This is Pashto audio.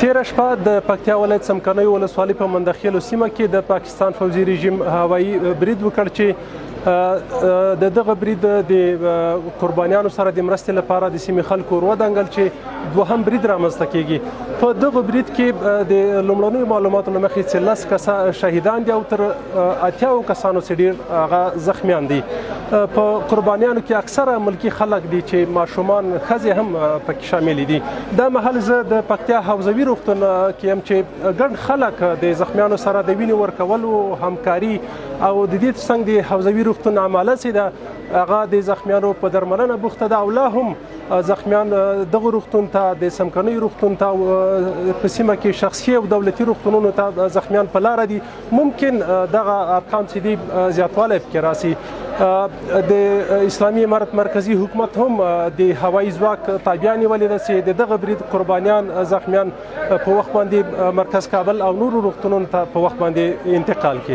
تیره شپه د پکتیا ولایت څمکنیو ولسوالۍ په مندخیلو سیمه کې د پاکستان پوځي رژیم هوایي برید وکړ چې د دغه برید د قربانیانو سره د مرستې لپاره د سیمې خلکو ور ودانګل چې دوهم برید رامنځته کیږي. په دغه برید کې د لومړنیو معلوماتو له مخې چې 10 کسان شهیدان دي او تر 80 کسانو څخه ډېر هغه زخمیان دي. په قربانیانو کې اکثره ملکي خلک دي چې ماشومان ښځې هم پکې شامل دي. دا مهال زه د پکتیا حوزوي روغتون کې یم چې ګڼ خلک د زخمیانو سره د وینې ورکولو همکاري او د دې ترڅنګ د حوزوي روغتون عماله چې ده هغه د زخمیانو په درملنه بوخته ده او لا هم زخمیان دغه روغتون ته د څمکنیو روغتون ته په سیمه کې شخصي او دولتي روغتونونو ته زخمیان په لاره دي. ممکن دغه ارقام چې دي زیاتوالی پکې راسي. د اسلامي امارت مرکزي حکومت هم د هوایي ځواک تابعه نیولې ده چې د دغه برید قربانیان زخمیان په وخت باندې مرکز کابل او نورو روغتونونو ته په وخت باندې انتقال کړي.